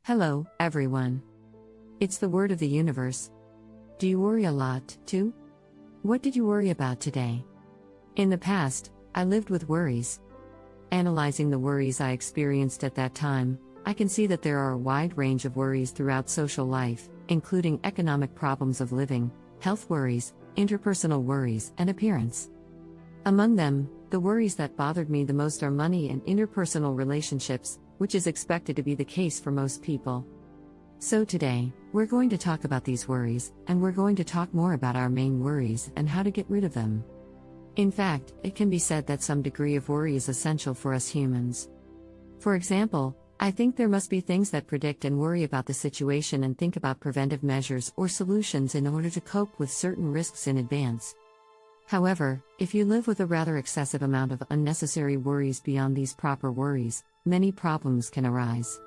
Hello, everyone. It's the word of the universe. Do you worry a lot, too? What did you worry about today? In the past, I lived with worries. Analyzing the worries I experienced at that time, I can see that there are a wide range of worries throughout social life, including economic problems of living, health worries, interpersonal worries, and appearance. Among them, the worries that bothered me the most are money and interpersonal relationships, which is expected to be the case for most people. So today, we're going to talk about these worries, and we're going to talk more about our main worries and how to get rid of them. In fact, it can be said that some degree of worry is essential for us humans. For example, I think there must be things that predict and worry about the situation and think about preventive measures or solutions in order to cope with certain risks in advance. However, if you live with a rather excessive amount of unnecessary worries beyond these proper worries, many problems can arise.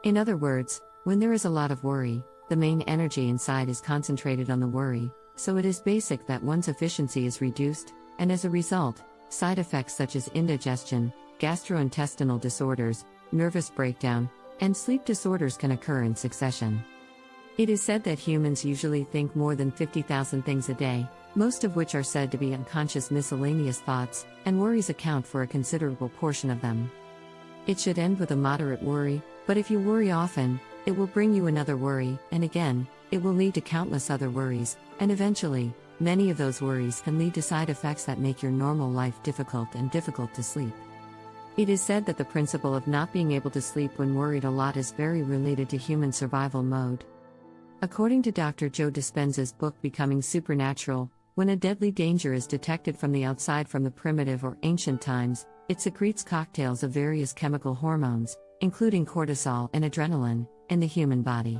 In other words, when there is a lot of worry, the main energy inside is concentrated on the worry, so it is basic that one's efficiency is reduced, and as a result, side effects such as indigestion, gastrointestinal disorders, nervous breakdown, and sleep disorders can occur in succession. It is said that humans usually think more than 50,000 things a day, most of which are said to be unconscious miscellaneous thoughts, and worries account for a considerable portion of them. It should end with a moderate worry, but if you worry often, it will bring you another worry, and again, it will lead to countless other worries, and eventually, many of those worries can lead to side effects that make your normal life difficult and difficult to sleep. It is said that the principle of not being able to sleep when worried a lot is very related to human survival mode. According to Dr. Joe Dispenza's book Becoming Supernatural, when a deadly danger is detected from the outside from the primitive or ancient times, it secretes cocktails of various chemical hormones, including cortisol and adrenaline, in the human body.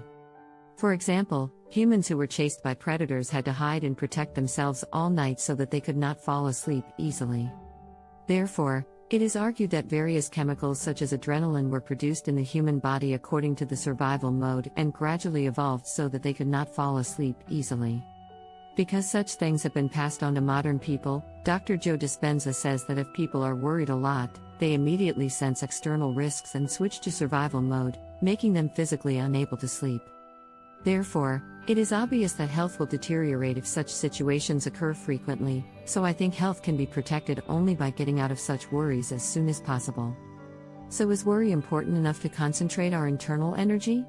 For example, humans who were chased by predators had to hide and protect themselves all night so that they could not fall asleep easily. Therefore, it is argued that various chemicals such as adrenaline were produced in the human body according to the survival mode and gradually evolved so that they could not fall asleep easily. Because such things have been passed on to modern people, Dr. Joe Dispenza says that if people are worried a lot, they immediately sense external risks and switch to survival mode, making them physically unable to sleep. Therefore, it is obvious that health will deteriorate if such situations occur frequently, so I think health can be protected only by getting out of such worries as soon as possible. So is worry important enough to concentrate our internal energy?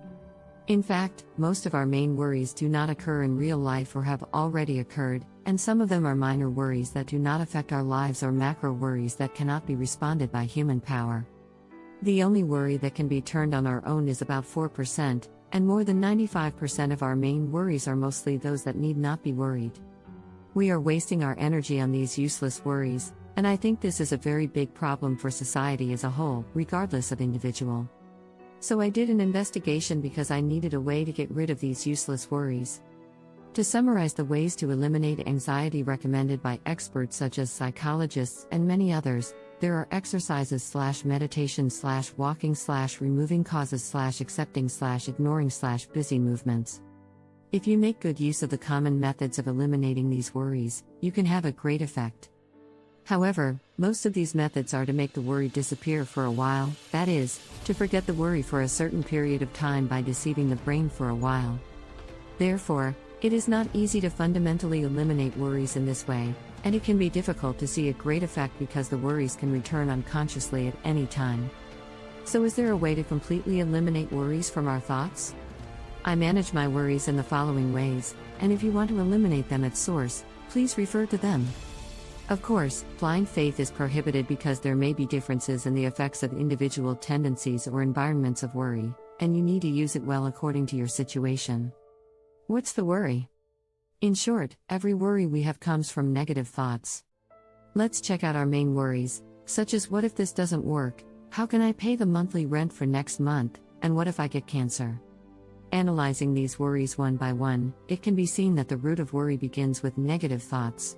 In fact, most of our main worries do not occur in real life or have already occurred, and some of them are minor worries that do not affect our lives or macro worries that cannot be responded by human power. The only worry that can be turned on our own is about 4%, and more than 95% of our main worries are mostly those that need not be worried. We are wasting our energy on these useless worries, and I think this is a very big problem for society as a whole, regardless of individual. So I did an investigation because I needed a way to get rid of these useless worries. To summarize the ways to eliminate anxiety recommended by experts such as psychologists and many others, there are exercises/meditation/walking/removing causes/accepting/ignoring/busy movements. If you make good use of the common methods of eliminating these worries, you can have a great effect. However, most of these methods are to make the worry disappear for a while, that is, to forget the worry for a certain period of time by deceiving the brain for a while. Therefore, it is not easy to fundamentally eliminate worries in this way, and it can be difficult to see a great effect because the worries can return unconsciously at any time. So is there a way to completely eliminate worries from our thoughts? I manage my worries in the following ways, and if you want to eliminate them at source, please refer to them. Of course, blind faith is prohibited because there may be differences in the effects of individual tendencies or environments of worry, and you need to use it well according to your situation. What's the worry? In short, every worry we have comes from negative thoughts. Let's check out our main worries, such as what if this doesn't work, how can I pay the monthly rent for next month, and what if I get cancer? Analyzing these worries one by one, it can be seen that the root of worry begins with negative thoughts.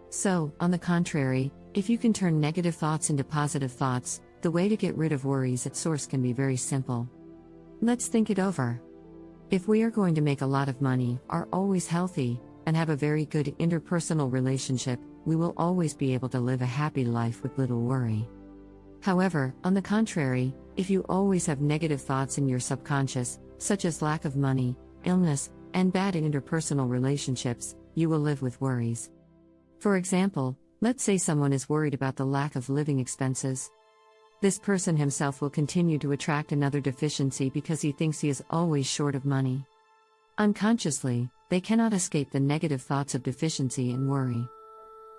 So, on the contrary, if you can turn negative thoughts into positive thoughts, the way to get rid of worries at source can be very simple. Let's think it over. If we are going to make a lot of money, are always healthy, and have a very good interpersonal relationship, we will always be able to live a happy life with little worry. However, on the contrary, if you always have negative thoughts in your subconscious, such as lack of money, illness, and bad interpersonal relationships, you will live with worries. For example, let's say someone is worried about the lack of living expenses. This person himself will continue to attract another deficiency because he thinks he is always short of money. Unconsciously, they cannot escape the negative thoughts of deficiency and worry.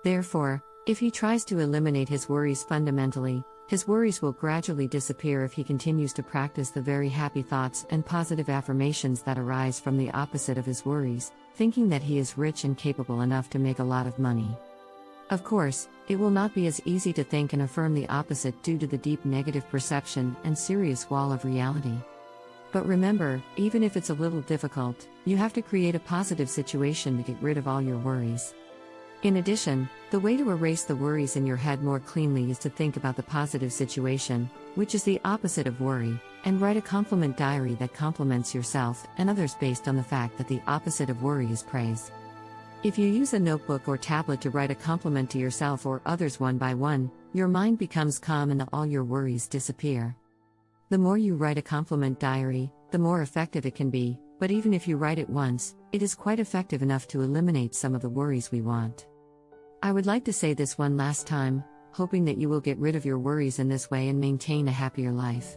Therefore, if he tries to eliminate his worries fundamentally, his worries will gradually disappear if he continues to practice the very happy thoughts and positive affirmations that arise from the opposite of his worries, thinking that he is rich and capable enough to make a lot of money. Of course, it will not be as easy to think and affirm the opposite due to the deep negative perception and serious wall of reality. But remember, even if it's a little difficult, you have to create a positive situation to get rid of all your worries. In addition, the way to erase the worries in your head more cleanly is to think about the positive situation, which is the opposite of worry, and write a compliment diary that compliments yourself and others based on the fact that the opposite of worry is praise. If you use a notebook or tablet to write a compliment to yourself or others one by one, your mind becomes calm and all your worries disappear. The more you write a compliment diary, the more effective it can be, but even if you write it once, it is quite effective enough to eliminate some of the worries we want. I would like to say this one last time, hoping that you will get rid of your worries in this way and maintain a happier life.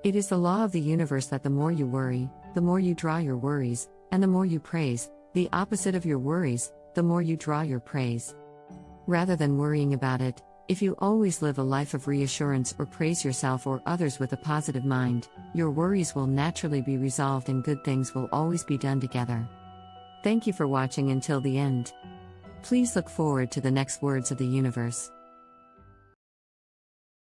It is the law of the universe that the more you worry, the more you draw your worries, and the more you praise, the opposite of your worries, the more you draw your praise. Rather than worrying about it, if you always live a life of reassurance or praise yourself or others with a positive mind, your worries will naturally be resolved and good things will always be done together. Thank you for watching until the end. Please look forward to the next words of the universe.